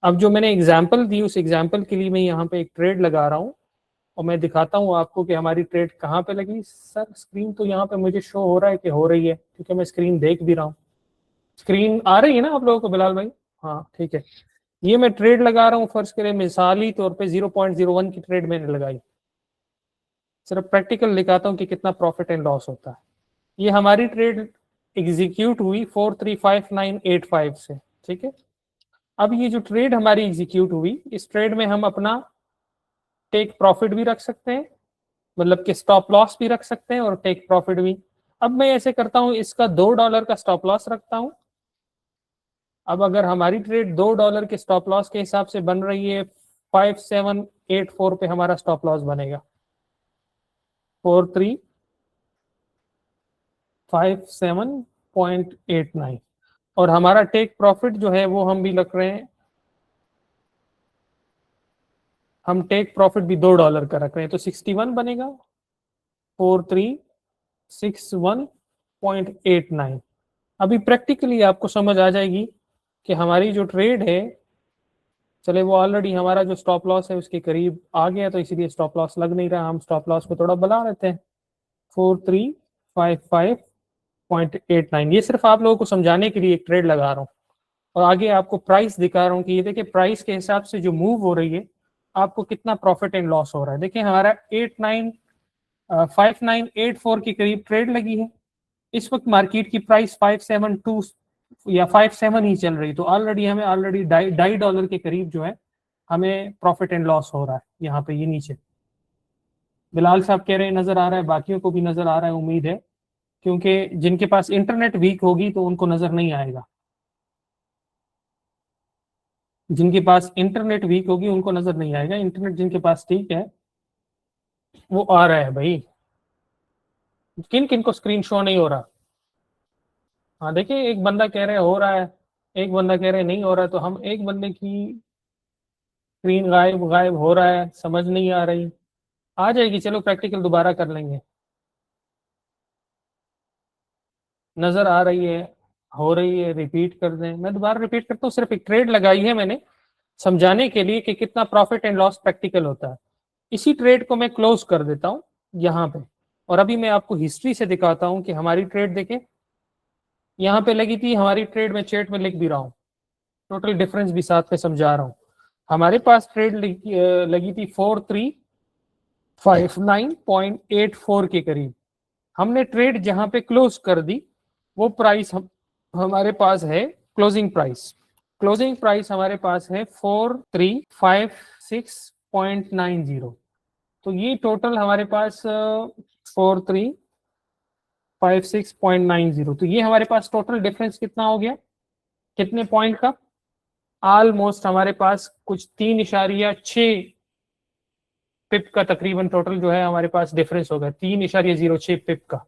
अब जो मैंने एग्जाम्पल दी उस एग्जाम्पल के लिए मैं यहाँ पे एक ट्रेड लगा रहा हूँ और मैं दिखाता हूँ आपको कि हमारी ट्रेड कहाँ पे लगी। सर स्क्रीन तो यहाँ पे मुझे शो हो रहा है कि हो रही है क्योंकि मैं स्क्रीन देख भी रहा हूँ। स्क्रीन आ रही है ना आप लोगों को बिलाल भाई? हाँ ठीक है। ये मैं ट्रेड लगा रहा हूँ, फर्ज करें मिसाली तौर पे 0.01 की ट्रेड मैंने लगाई। सिर्फ प्रैक्टिकल दिखाता हूँ कि कितना प्रॉफिट एंड लॉस होता है। ये हमारी ट्रेड एग्जीक्यूट हुई 435985 से, ठीक है। अब ये जो ट्रेड हमारी एग्जीक्यूट हुई इस ट्रेड में हम अपना टेक प्रॉफिट भी रख सकते हैं, मतलब कि स्टॉप लॉस भी रख सकते हैं और टेक प्रॉफिट भी। अब मैं ऐसे करता हूं, इसका $2 का स्टॉप लॉस रखता हूं। अब अगर हमारी ट्रेड $2 के स्टॉप लॉस के हिसाब से बन रही है 5784 पे हमारा स्टॉप लॉस बनेगा 4357.89 और हमारा टेक प्रॉफिट जो है वो हम भी रख रहे हैं, हम टेक प्रॉफिट भी $2 का रख रहे हैं तो 61 बनेगा 4361.89। अभी प्रैक्टिकली आपको समझ आ जाएगी कि हमारी जो ट्रेड है, चले वो ऑलरेडी हमारा जो स्टॉप लॉस है उसके करीब आ गया तो इसीलिए स्टॉप लॉस लग नहीं रहा, हम स्टॉप लॉस को थोड़ा बढ़ा लेते हैं 4355.89। ये सिर्फ आप लोगों को समझाने के लिए एक ट्रेड लगा रहा हूँ और आगे आपको प्राइस दिखा रहा हूँ कि ये देखिए प्राइस के हिसाब से जो मूव हो रही है आपको कितना प्रॉफिट एंड लॉस हो रहा है। देखिए हमारा 5984 के करीब ट्रेड लगी है। इस वक्त मार्केट की प्राइस 572 या 57 ही चल रही, तो हमें ऑलरेडी $2.5 के करीब जो है हमें प्रॉफिट एंड लॉस हो रहा है। यहाँ पे ये नीचे बिलाल साहब कह रहे हैं नजर आ रहा है, बाकियों को भी नजर आ रहा है उम्मीद है, क्योंकि जिनके पास इंटरनेट वीक होगी तो उनको नजर नहीं आएगा, जिनके पास इंटरनेट वीक होगी उनको नजर नहीं आएगा। इंटरनेट जिनके पास ठीक है वो आ रहा है भाई। किन किन को स्क्रीन शो नहीं हो रहा? हाँ देखिए एक बंदा कह रहे हो रहा है, एक बंदा कह रहे नहीं हो रहा, तो हम एक बंदे की स्क्रीन गायब गायब हो रहा है, समझ नहीं आ रही, आ जाएगी, चलो प्रैक्टिकल दोबारा कर लेंगे। नजर आ रही है, हो रही है, रिपीट कर दें, मैं दोबारा रिपीट करता हूँ। सिर्फ एक ट्रेड लगाई है मैंने समझाने के लिए कि कितना प्रॉफिट एंड लॉस प्रैक्टिकल होता है। इसी ट्रेड को मैं क्लोज कर देता हूँ यहाँ पे और अभी मैं आपको हिस्ट्री से दिखाता हूँ कि हमारी ट्रेड देखें यहाँ पे लगी थी हमारी ट्रेड, में चैट में लिख भी रहा हूँ, टोटल डिफरेंस भी साथ में समझा रहा हूँ। हमारे पास ट्रेड लगी थी 4359.84 के करीब। हमने ट्रेड जहां पे क्लोज कर दी वो प्राइस हमारे पास है क्लोजिंग प्राइस। क्लोजिंग प्राइस हमारे पास है 4356.90। तो ये टोटल हमारे पास 4356.90, तो ये हमारे पास टोटल डिफरेंस कितना हो गया, कितने पॉइंट का? ऑलमोस्ट हमारे पास कुछ 3.6 पिप का तकरीबन टोटल जो है हमारे पास डिफरेंस होगा 3.06 पिप का।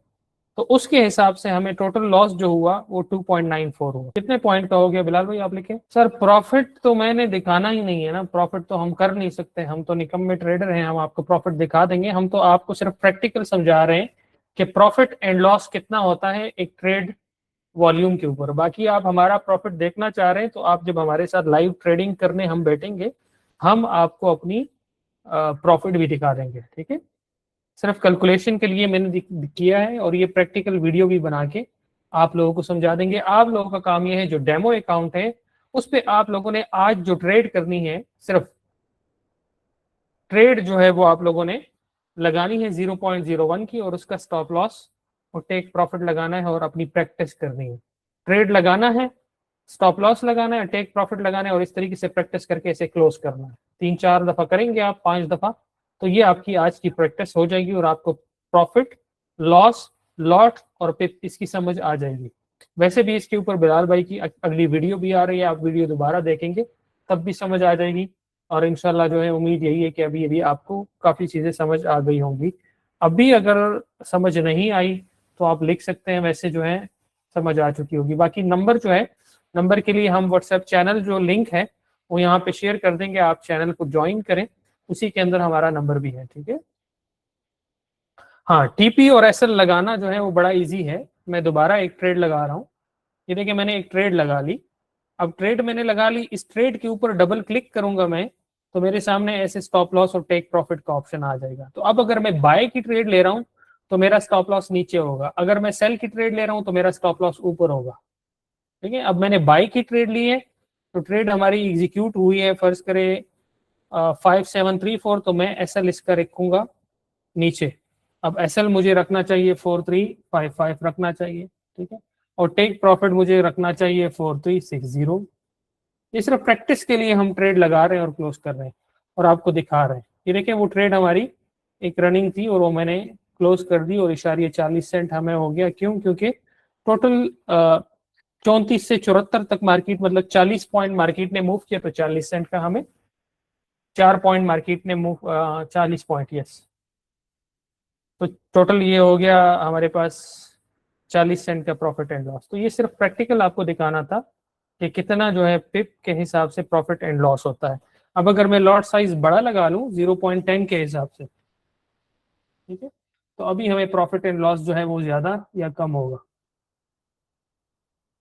तो उसके हिसाब से हमें टोटल लॉस जो हुआ वो 2.94 हुआ। कितने पॉइंट का हो गया बिलाल भाई आप लिखे? सर प्रॉफिट तो मैंने दिखाना ही नहीं है ना, प्रॉफिट तो हम कर नहीं सकते, हम तो निकम्मे ट्रेडर हैं, हम आपको प्रॉफिट दिखा देंगे। हम तो आपको सिर्फ प्रैक्टिकल समझा रहे हैं कि प्रॉफिट एंड लॉस कितना होता है एक ट्रेड वॉल्यूम के ऊपर। बाकी आप हमारा प्रॉफिट देखना चाह रहे हैं तो आप जब हमारे साथ लाइव ट्रेडिंग करने हम बैठेंगे हम आपको अपनी प्रॉफिट भी दिखा देंगे, ठीक है। सिर्फ कैलकुलेशन के लिए मैंने किया है और ये प्रैक्टिकल वीडियो भी बना के आप लोगों को समझा देंगे। आप लोगों का काम ये है जो डेमो अकाउंट है उस पे आप लोगों ने आज जो ट्रेड करनी है, सिर्फ ट्रेड जो है वो आप लोगों ने लगानी है 0.01 की, और उसका स्टॉप लॉस और टेक प्रॉफिट लगाना है और अपनी प्रैक्टिस करनी है। ट्रेड लगाना है, स्टॉप लॉस लगाना है, टेक प्रॉफिट लगाना है और इस तरीके से प्रैक्टिस करके इसे क्लोज करना है। 3-4 दफा करेंगे आप, 5 दफा, तो ये आपकी आज की प्रैक्टिस हो जाएगी और आपको प्रॉफिट, लॉस, लॉट और पिप इसकी समझ आ जाएगी। वैसे भी इसके ऊपर बिलाल भाई की अगली वीडियो भी आ रही है, आप वीडियो दोबारा देखेंगे तब भी समझ आ जाएगी। और इंशाल्लाह जो है उम्मीद यही है कि अभी आपको काफ़ी चीज़ें समझ आ गई होंगी। अभी अगर समझ नहीं आई तो आप लिख सकते हैं, वैसे जो है समझ आ चुकी होगी। बाकी नंबर जो है, नंबर के लिए हम व्हाट्सएप चैनल जो लिंक है वो यहाँ पे शेयर कर देंगे, आप चैनल को ज्वाइन करें, उसी के अंदर हमारा नंबर भी है, ठीक है। हाँ, टीपी और एसएल लगाना जो है वो बड़ा इजी है। मैं दोबारा एक ट्रेड लगा रहा हूँ, ये देखिए मैंने एक ट्रेड लगा ली। अब ट्रेड मैंने लगा ली, इस ट्रेड के ऊपर डबल क्लिक करूंगा मैं तो मेरे सामने ऐसे स्टॉप लॉस और टेक प्रॉफिट का ऑप्शन आ जाएगा। तो अब अगर मैं बाय की ट्रेड ले रहा हूँ तो मेरा स्टॉप लॉस नीचे होगा, अगर मैं सेल की ट्रेड ले रहा हूँ तो मेरा स्टॉप लॉस ऊपर होगा, ठीक है। अब मैंने बाय की ट्रेड ली है तो ट्रेड हमारी एग्जीक्यूट हुई है, फर्ज करे 5734, तो मैं एसएल इसका रखूंगा नीचे। अब एसएल मुझे रखना चाहिए 4355 रखना चाहिए, ठीक है। और टेक प्रॉफिट मुझे रखना चाहिए 4360। ये सिर्फ प्रैक्टिस के लिए हम ट्रेड लगा रहे हैं और क्लोज कर रहे हैं और आपको दिखा रहे हैं। ये देखें वो ट्रेड हमारी एक रनिंग थी और वो मैंने क्लोज कर दी और इशारिया 40 सेंट हमें हो गया। क्यों? क्योंकि टोटल 34 से 74 तक मार्केट, मतलब 40 पॉइंट मार्केट ने मूव किया तो 40 सेंट का हमें, 4 पॉइंट मार्केट ने मूव 40 पॉइंट, यस। तो टोटल ये हो गया हमारे पास 40 सेंट का प्रॉफिट एंड लॉस। तो ये सिर्फ प्रैक्टिकल आपको दिखाना था कि कितना जो है पिप के हिसाब से प्रॉफिट एंड लॉस होता है। अब अगर मैं लॉट साइज बड़ा लगा लूं 0.10 के हिसाब से, ठीक है, तो अभी हमें प्रॉफिट एंड लॉस जो है वो ज्यादा या कम होगा।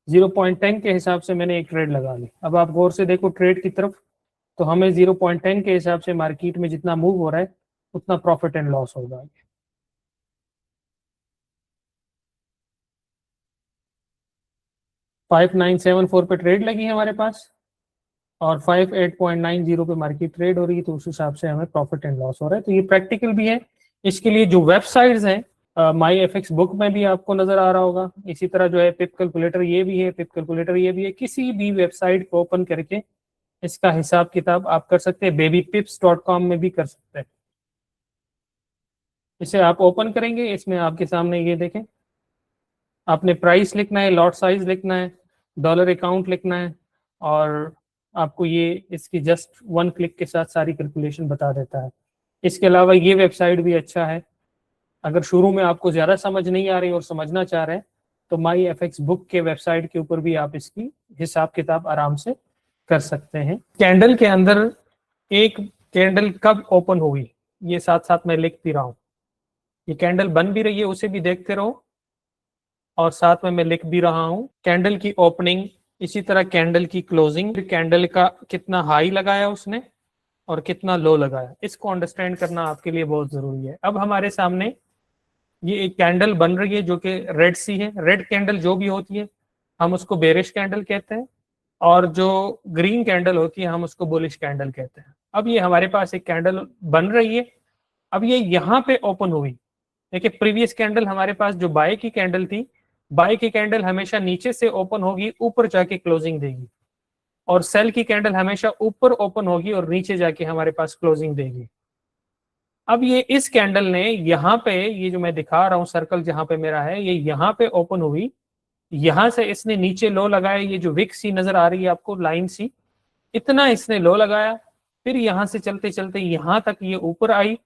0.10 के हिसाब से मैंने एक ट्रेड लगा ली। अब आप गौर से देखो ट्रेड की तरफ, तो हमें 0.10 के हिसाब से मार्केट में जितना मूव हो रहा है उतना प्रॉफिट एंड लॉस होगा। 5974 पे ट्रेड लगी है हमारे पास और 58.90 पे मार्केट ट्रेड हो रही है, तो उस हिसाब से हमें प्रॉफिट एंड लॉस हो रहा है। तो ये प्रैक्टिकल भी है। इसके लिए जो वेबसाइट्स हैं, माई एफएक्स बुक में भी आपको नजर आ रहा होगा, इसी तरह जो है पिप कैलकुलेटर ये भी है, पिप कैलकुलेटर ये भी है। किसी भी वेबसाइट को ओपन करके इसका हिसाब किताब आप कर सकते हैं, babypips.com में भी कर सकते हैं। इसे आप ओपन करेंगे, इसमें आपके सामने ये देखें, आपने प्राइस लिखना है, लॉट साइज लिखना है, डॉलर अकाउंट लिखना है और आपको ये इसकी जस्ट 1 क्लिक के साथ सारी कैलकुलेशन बता देता है। इसके अलावा ये वेबसाइट भी अच्छा है। अगर शुरू में आपको ज़्यादा समझ नहीं आ रही और समझना चाह रहे हैं तो माई एफएक्स बुक के वेबसाइट के ऊपर भी आप इसकी हिसाब किताब आराम से कर सकते हैं। कैंडल के अंदर एक कैंडल कब ओपन हुई ये साथ साथ मैं लिख भी रहा हूँ। ये कैंडल बन भी रही है उसे भी देखते रहो और साथ में मैं लिख भी रहा हूँ। कैंडल की ओपनिंग, इसी तरह कैंडल की क्लोजिंग, कैंडल का कितना हाई लगाया उसने और कितना लो लगाया, इसको अंडरस्टैंड करना आपके लिए बहुत जरूरी है। अब हमारे सामने ये एक कैंडल बन रही है जो कि रेड सी है। रेड कैंडल जो भी होती है हम उसको बेरिश कैंडल कहते हैं और जो ग्रीन कैंडल होती है हम उसको बुलिश कैंडल कहते हैं। अब ये हमारे पास एक कैंडल बन रही है, अब ये यहाँ पे ओपन हुई। देखिए प्रीवियस कैंडल हमारे पास जो बाय की कैंडल थी, बाय की कैंडल हमेशा नीचे से ओपन होगी, ऊपर जाके क्लोजिंग देगी, और सेल की कैंडल हमेशा ऊपर ओपन होगी और नीचे जाके हमारे पास क्लोजिंग देगी। अब ये इस कैंडल ने यहाँ पे, ये जो मैं दिखा रहा हूँ सर्कल जहां पे मेरा है, ये यहाँ पे ओपन हुई, यहां से इसने नीचे लो लगाया, ये जो विक सी नजर आ रही है आपको, लाइन सी, इतना इसने लो लगाया, फिर यहां से चलते चलते यहां तक ये ऊपर आई,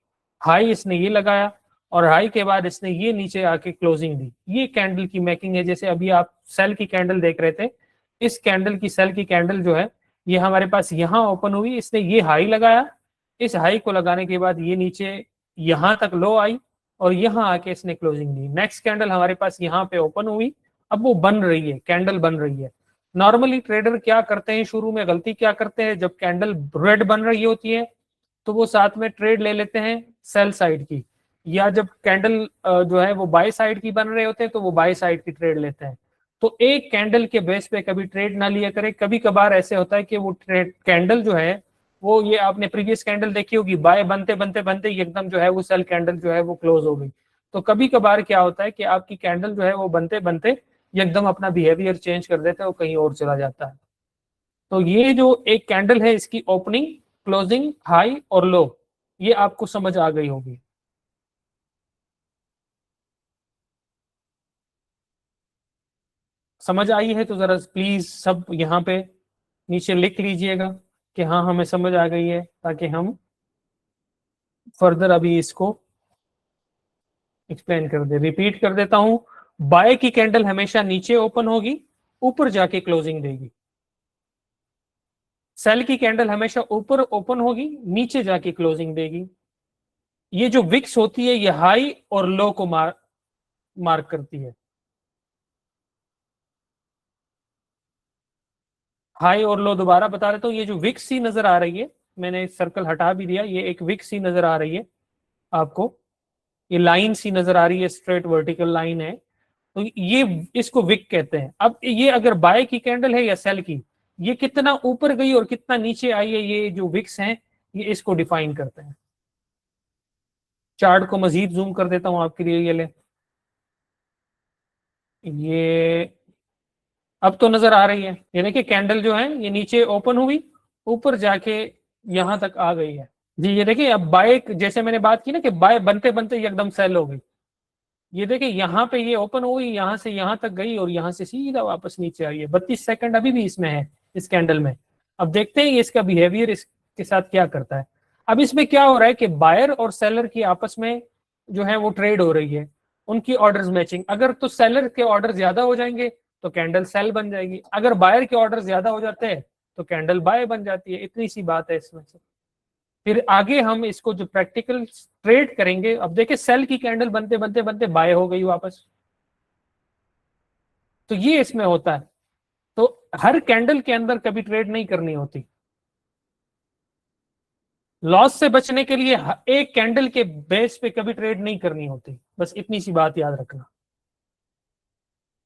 हाई इसने ये लगाया और हाई के बाद इसने ये नीचे आके क्लोजिंग दी। ये कैंडल की मेकिंग है। जैसे अभी आप सेल की कैंडल देख रहे थे, इस कैंडल की, सेल की कैंडल जो है ये हमारे पास यहाँ ओपन हुई, इसने ये हाई लगाया, इस हाई को लगाने के बाद ये नीचे यहां तक लो आई और यहाँ आके इसने क्लोजिंग दी। नेक्स्ट कैंडल हमारे पास यहाँ पे ओपन हुई, अब वो बन रही है, कैंडल बन रही है। नॉर्मली ट्रेडर क्या करते हैं, शुरू में गलती क्या करते हैं, जब कैंडल रेड बन रही होती है तो वो साथ में ट्रेड ले लेते हैं सेल साइड की, या जब कैंडल जो है वो बाय साइड की बन रहे होते हैं तो वो बाय साइड की ट्रेड लेते हैं। तो एक कैंडल के बेस पे कभी ट्रेड ना लिया करें। कभी कभार ऐसे होता है कि वो ट्रेड कैंडल जो है वो ये आपने प्रीवियस कैंडल देखी होगी, बाय बनते बनते बनते एकदम जो है वो सेल कैंडल जो है वो क्लोज हो गई। तो कभी कभार क्या होता है कि आपकी कैंडल जो है वो बनते बनते एकदम अपना बिहेवियर चेंज कर देता है, वो कहीं और चला जाता है। तो ये जो एक कैंडल है इसकी ओपनिंग, क्लोजिंग, हाई और लो, ये आपको समझ आ गई होगी। समझ आई है तो जरा प्लीज सब यहाँ पे नीचे लिख लीजिएगा कि हाँ हमें समझ आ गई है, ताकि हम फर्दर अभी इसको एक्सप्लेन कर दे। रिपीट कर देता हूं, बाय की कैंडल हमेशा नीचे ओपन होगी, ऊपर जाके क्लोजिंग देगी। सेल की कैंडल हमेशा ऊपर ओपन होगी, नीचे जाके क्लोजिंग देगी। ये जो विक्स होती है ये हाई और लो को मार्क करती है। हाई और लो दोबारा बता देता हूं, ये जो विक्स सी नजर आ रही है, मैंने सर्कल हटा भी दिया, ये एक विक्स सी नजर आ रही है आपको, ये लाइन सी नजर आ रही है, स्ट्रेट वर्टिकल लाइन है, तो ये इसको विक कहते हैं। अब ये अगर बाय की कैंडल है या सेल की, ये कितना ऊपर गई और कितना नीचे आई है, ये जो विक्स हैं ये इसको डिफाइन करते हैं। चार्ट को मजीद जूम कर देता हूं आपके लिए, ये ले, ये अब तो नजर आ रही है। ये देखिए कैंडल जो है ये नीचे ओपन हुई, ऊपर जाके यहां तक आ गई है जी। ये देखिए अब बाय, जैसे मैंने बात की ना कि बाय बनते बनते ये एकदम सेल हो गई, ये देखिए यहाँ पे ये ओपन हुई, यहाँ से यहाँ तक गई और यहाँ से सीधा वापस नीचे आई है। 32 सेकंड अभी भी इसमें है, इस कैंडल में। अब देखते हैं ये इसका बिहेवियर इसके साथ क्या करता है। अब इसमें क्या हो रहा है कि बायर और सेलर की आपस में जो है वो ट्रेड हो रही है, उनकी ऑर्डर्स मैचिंग। अगर तो सेलर के ऑर्डर ज्यादा हो जाएंगे तो कैंडल सेल बन जाएगी, अगर बायर के ऑर्डर ज्यादा हो जाते हैं तो कैंडल बाय बन जाती है। इतनी सी बात है इसमें से। फिर आगे हम इसको जो प्रैक्टिकल ट्रेड करेंगे, अब देखिए सेल की कैंडल बनते बनते बनते बाय हो गई वापस, तो ये इसमें होता है। तो हर कैंडल के अंदर कभी ट्रेड नहीं करनी होती। लॉस से बचने के लिए एक कैंडल के बेस पे कभी ट्रेड नहीं करनी होती, बस इतनी सी बात याद रखना।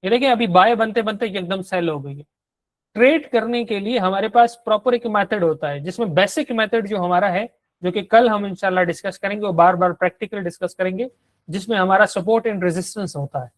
ये देखिए अभी बाय बनते बनते एकदम सेल हो गई है। ट्रेड करने के लिए हमारे पास प्रॉपर एक मेथड होता है, जिसमें बेसिक मेथड जो हमारा है, जो कि कल हम इंशाल्लाह डिस्कस करेंगे और बार बार प्रैक्टिकल डिस्कस करेंगे, जिसमें हमारा सपोर्ट एंड रेजिस्टेंस होता है।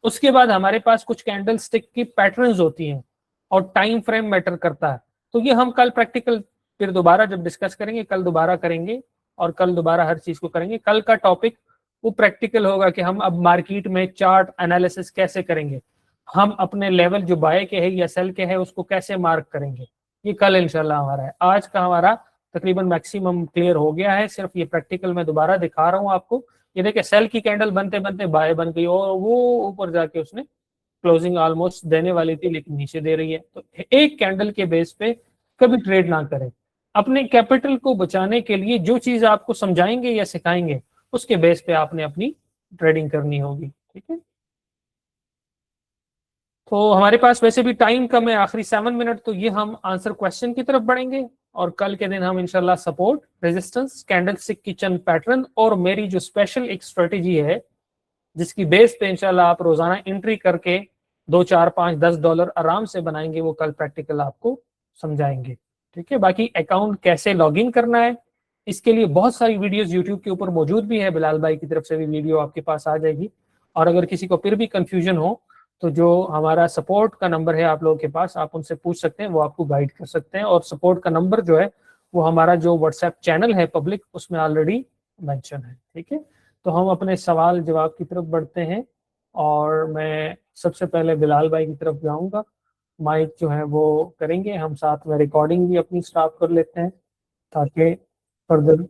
उसके बाद हमारे पास कुछ कैंडल स्टिक की पैटर्न्स होती हैं और टाइम फ्रेम मैटर करता है। तो ये हम कल प्रैक्टिकल फिर दोबारा जब डिस्कस करेंगे, कल दोबारा करेंगे और कल दोबारा हर चीज को करेंगे। कल का टॉपिक वो प्रैक्टिकल होगा कि हम अब मार्केट में चार्ट एनालिसिस कैसे करेंगे, हम अपने लेवल जो बाय के है या सेल के है उसको कैसे मार्क करेंगे, ये कल इंशाल्लाह हमारा है। आज का हमारा तकरीबन मैक्सिमम क्लियर हो गया है, सिर्फ ये प्रैक्टिकल में दोबारा दिखा रहा हूँ आपको। ये देखिए सेल की कैंडल बनते बनते बाय बन गई और वो ऊपर जाके उसने क्लोजिंग ऑलमोस्ट देने वाली थी लेकिन नीचे दे रही है। तो एक कैंडल के बेस पे कभी ट्रेड ना करें। अपने कैपिटल को बचाने के लिए जो चीज आपको समझाएंगे या सिखाएंगे उसके बेस पे आपने अपनी ट्रेडिंग करनी होगी, ठीक है। तो हमारे पास वैसे भी टाइम कम है, आखिरी 7 मिनट, तो ये हम आंसर क्वेश्चन की तरफ बढ़ेंगे और कल के दिन हम इंशाल्लाह support, resistance, candlestick kitchen pattern और मेरी जो स्पेशल एक स्ट्रेटेजी है जिसकी बेस पे इंशाल्लाह आप रोजाना एंट्री करके 2, 4, 5, $10 आराम से बनाएंगे, वो कल प्रैक्टिकल आपको समझाएंगे, ठीक है। बाकी अकाउंट कैसे लॉगिन करना है इसके लिए बहुत सारी वीडियोस यूट्यूब के ऊपर मौजूद भी है, बिलाल भाई की तरफ से भी वीडियो आपके पास आ जाएगी। और अगर किसी को फिर भी कंफ्यूजन हो तो जो हमारा सपोर्ट का नंबर है आप लोगों के पास, आप उनसे पूछ सकते हैं, वो आपको गाइड कर सकते हैं। और सपोर्ट का नंबर जो है वो हमारा जो व्हाट्सएप चैनल है पब्लिक, उसमें ऑलरेडी मेंशन है, ठीक है। तो हम अपने सवाल जवाब की तरफ बढ़ते हैं और मैं सबसे पहले बिलाल भाई की तरफ जाऊंगा। माइक जो है वो करेंगे हम, साथ में रिकॉर्डिंग भी अपनी स्टार्ट कर लेते हैं ताकि फर्दर